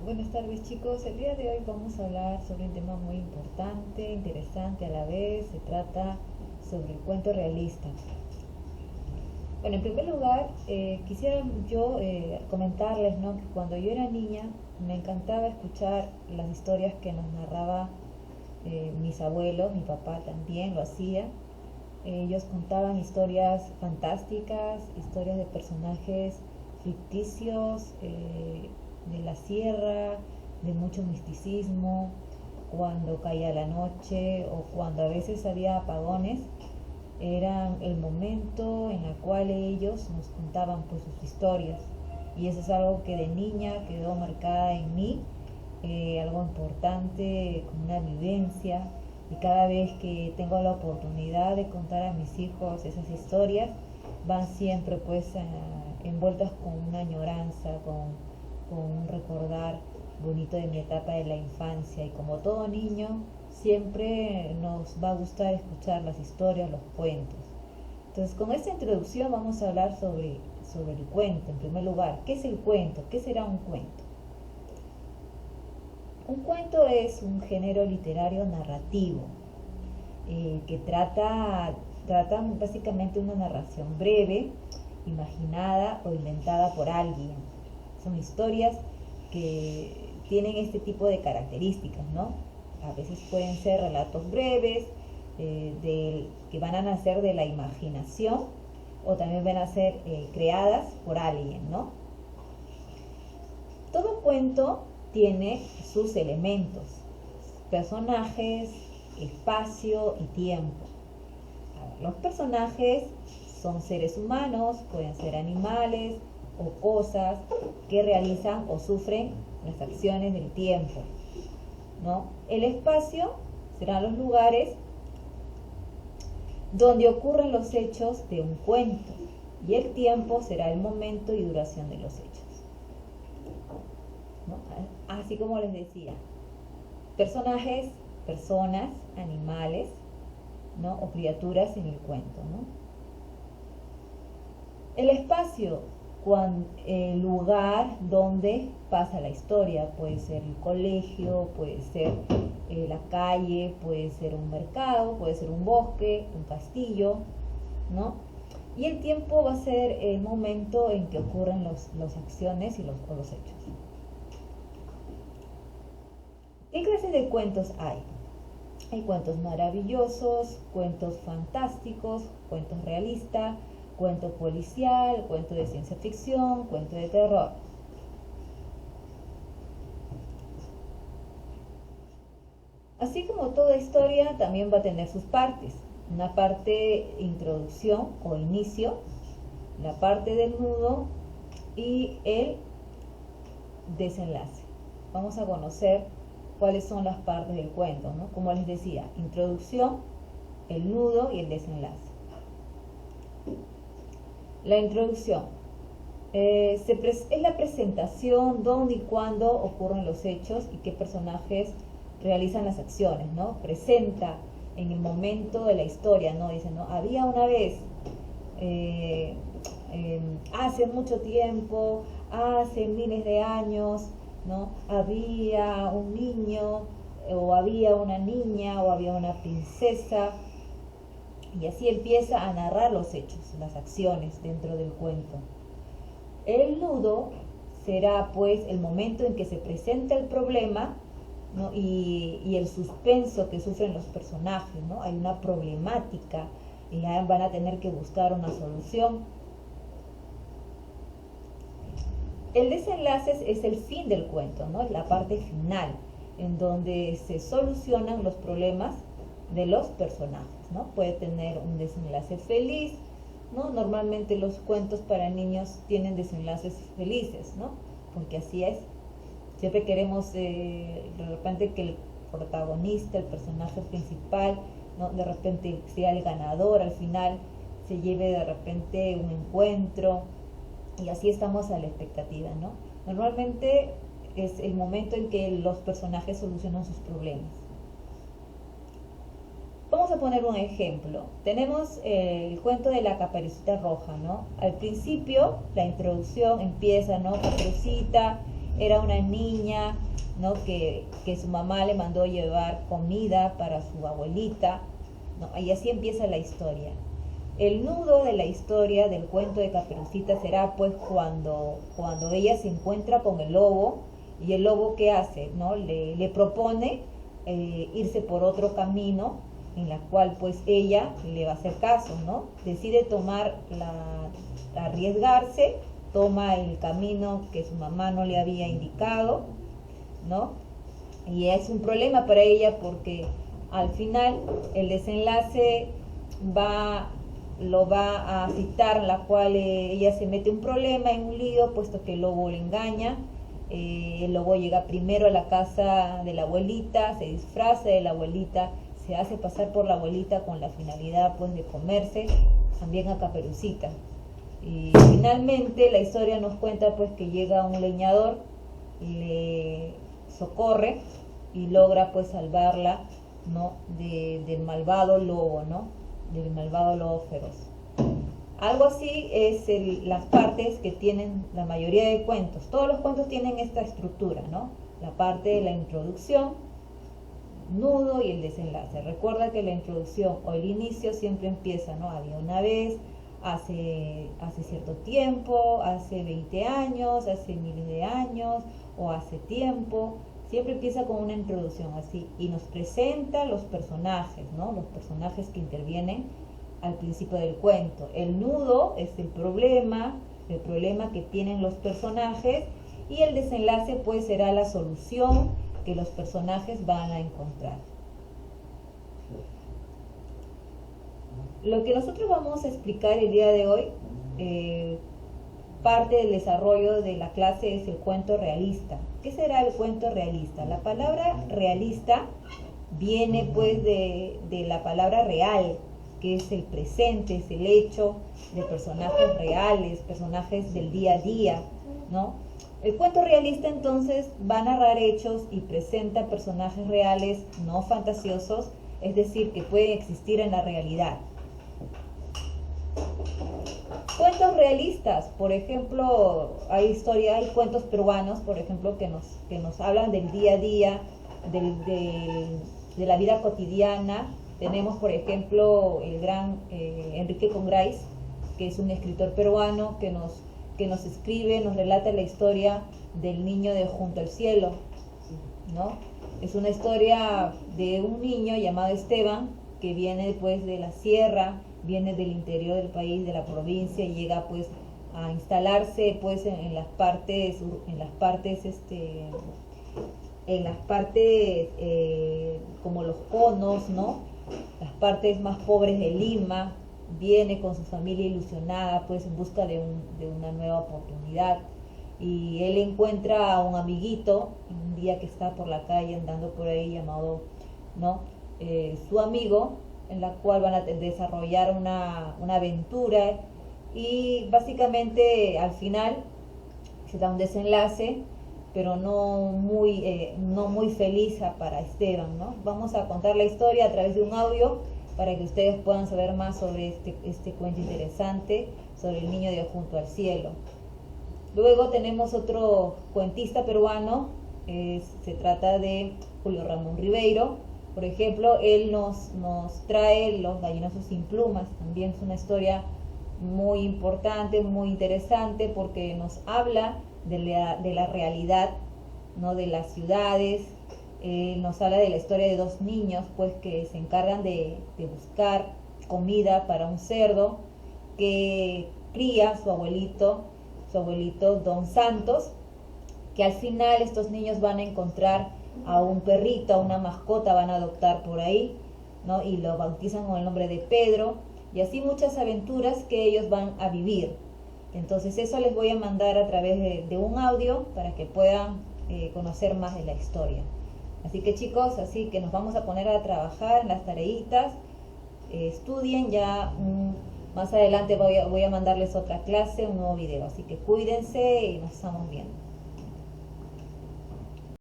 Buenas tardes chicos, el día de hoy vamos a hablar sobre un tema muy importante, interesante a la vez. Se trata sobre el cuento realista. Bueno, en primer lugar, quisiera yo comentarles, ¿no?, que cuando yo era niña me encantaba escuchar las historias que nos narraba mis abuelos. Mi papá también lo hacía. Ellos contaban historias fantásticas, historias de personajes ficticios, de la sierra, de mucho misticismo. Cuando caía la noche o cuando a veces había apagones, era el momento en el cual ellos nos contaban pues sus historias, y eso es algo que de niña quedó marcada en mí, algo importante, como una vivencia. Y cada vez que tengo la oportunidad de contar a mis hijos esas historias, van siempre pues envueltas con una añoranza, con un recordar bonito de mi etapa de la infancia. Y como todo niño, siempre nos va a gustar escuchar las historias, los cuentos. Entonces, con esta introducción vamos a hablar sobre el cuento. En primer lugar, ¿qué es el cuento? ¿Qué será un cuento? Un cuento es un género literario narrativo que trata básicamente una narración breve, imaginada o inventada por alguien. Son historias que tienen este tipo de características, ¿no? A veces pueden ser relatos breves que van a nacer de la imaginación, o también van a ser creadas por alguien, ¿no? Todo cuento tiene sus elementos: personajes, espacio y tiempo. Los personajes son seres humanos, pueden ser animales o cosas que realizan o sufren las acciones del tiempo, ¿no? El espacio serán los lugares donde ocurren los hechos de un cuento, y el tiempo será el momento y duración de los hechos, ¿no? Así como les decía, personajes, personas, animales, ¿no?, o criaturas en el cuento, ¿no? El espacio, el lugar donde pasa la historia, puede ser el colegio, puede ser la calle, puede ser un mercado, puede ser un bosque, un castillo, ¿no? Y el tiempo va a ser el momento en que ocurren las acciones y los hechos. ¿Qué clases de cuentos hay? Hay cuentos maravillosos, cuentos fantásticos, cuentos realistas, cuento policial, cuento de ciencia ficción, cuento de terror. Así como toda historia, también va a tener sus partes. Una parte introducción o inicio, la parte del nudo y el desenlace. Vamos a conocer cuáles son las partes del cuento, ¿no? Como les decía, introducción, el nudo y el desenlace. La introducción es la presentación, dónde y cuándo ocurren los hechos y qué personajes realizan las acciones, ¿no? Presenta en el momento de la historia, ¿no? Dice, ¿no?, había una vez, hace mucho tiempo, hace miles de años, ¿no?, había un niño, o había una niña, o había una princesa. Y así empieza a narrar los hechos, las acciones dentro del cuento. El nudo será pues el momento en que se presenta el problema, ¿no?, y el suspenso que sufren los personajes, ¿no? Hay una problemática y van a tener que buscar una solución. El desenlace es el fin del cuento, ¿no? Es la parte final, en donde se solucionan los problemas de los personajes, ¿no? Puede tener un desenlace feliz, ¿no? Normalmente los cuentos para niños tienen desenlaces felices, ¿no? Porque así es. Siempre queremos de repente que el protagonista, el personaje principal, ¿no?, de repente sea el ganador al final, se lleve de repente un encuentro, y así estamos a la expectativa, ¿no? Normalmente es el momento en que los personajes solucionan sus problemas. Vamos a poner un ejemplo. Tenemos el cuento de la Caperucita Roja, ¿no? Al principio, la introducción empieza, ¿no? Caperucita era una niña, ¿no? que su mamá le mandó llevar comida para su abuelita, ¿no? Y así empieza la historia. El nudo de la historia del cuento de Caperucita será pues cuando ella se encuentra con el lobo, y el lobo ¿qué hace? ¿No? Le propone irse por otro camino, en la cual pues ella le va a hacer caso, ¿no? Decide arriesgarse, toma el camino que su mamá no le había indicado, ¿no? Y es un problema para ella porque al final el desenlace lo va a citar, en la cual ella se mete un problema, en un lío, puesto que el lobo le engaña. El lobo llega primero a la casa de la abuelita, se disfraza de la abuelita, se hace pasar por la abuelita con la finalidad pues de comerse también a Caperucita. Y finalmente la historia nos cuenta pues que llega un leñador, le socorre y logra pues salvarla, ¿no? del malvado lobo, ¿no? Del malvado lobo feroz. Algo así es las partes que tienen la mayoría de cuentos. Todos los cuentos tienen esta estructura, ¿no? La parte de la introducción, nudo y el desenlace. Recuerda que la introducción o el inicio siempre empieza, ¿no? Había una vez, hace cierto tiempo, hace 20 años, hace miles de años o hace tiempo. Siempre empieza con una introducción así y nos presenta los personajes, ¿no? Los personajes que intervienen al principio del cuento. El nudo es el problema que tienen los personajes, y el desenlace pues será la solución que los personajes van a encontrar. Lo que nosotros vamos a explicar el día de hoy, parte del desarrollo de la clase, es el cuento realista. ¿Qué será el cuento realista? La palabra realista viene pues de la palabra real, que es el presente, es el hecho de personajes reales, personajes del día a día, ¿no? El cuento realista entonces va a narrar hechos y presenta personajes reales, no fantasiosos, es decir, que pueden existir en la realidad. Cuentos realistas, por ejemplo, hay cuentos peruanos, por ejemplo, que nos hablan del día a día, de la vida cotidiana. Tenemos, por ejemplo, el gran Enrique Congráiz, que es un escritor peruano que nos escribe, nos relata la historia del niño de Junto al Cielo, ¿no? Es una historia de un niño llamado Esteban, que viene pues de la sierra, viene del interior del país, de la provincia, y llega pues a instalarse pues en las partes como los conos, ¿no? Las partes más pobres de Lima. Viene con su familia ilusionada pues en busca de una nueva oportunidad, y él encuentra a un amiguito un día que está por la calle andando por ahí, llamado, ¿no? Su amigo, en la cual van a desarrollar una aventura, y básicamente al final se da un desenlace, pero no muy feliz para Esteban, ¿no? Vamos a contar la historia a través de un audio para que ustedes puedan saber más sobre este cuento interesante sobre el niño de Junto al Cielo. Luego tenemos otro cuentista peruano, se trata de Julio Ramón Ribeiro. Por ejemplo, él nos trae Los Gallinosos sin Plumas. También es una historia muy importante, muy interesante, porque nos habla de la realidad, ¿no? De las ciudades. Nos habla de la historia de dos niños pues que se encargan de buscar comida para un cerdo que cría su abuelito Don Santos, que al final estos niños van a encontrar a un perrito, a una mascota, van a adoptar por ahí, ¿no? Y lo bautizan con el nombre de Pedro, y así muchas aventuras que ellos van a vivir. Entonces eso les voy a mandar a través de un audio para que puedan conocer más de la historia. Así que chicos, así que nos vamos a poner a trabajar en las tareitas. Estudien ya. Más adelante voy a mandarles otra clase, un nuevo video. Así que cuídense y nos estamos viendo.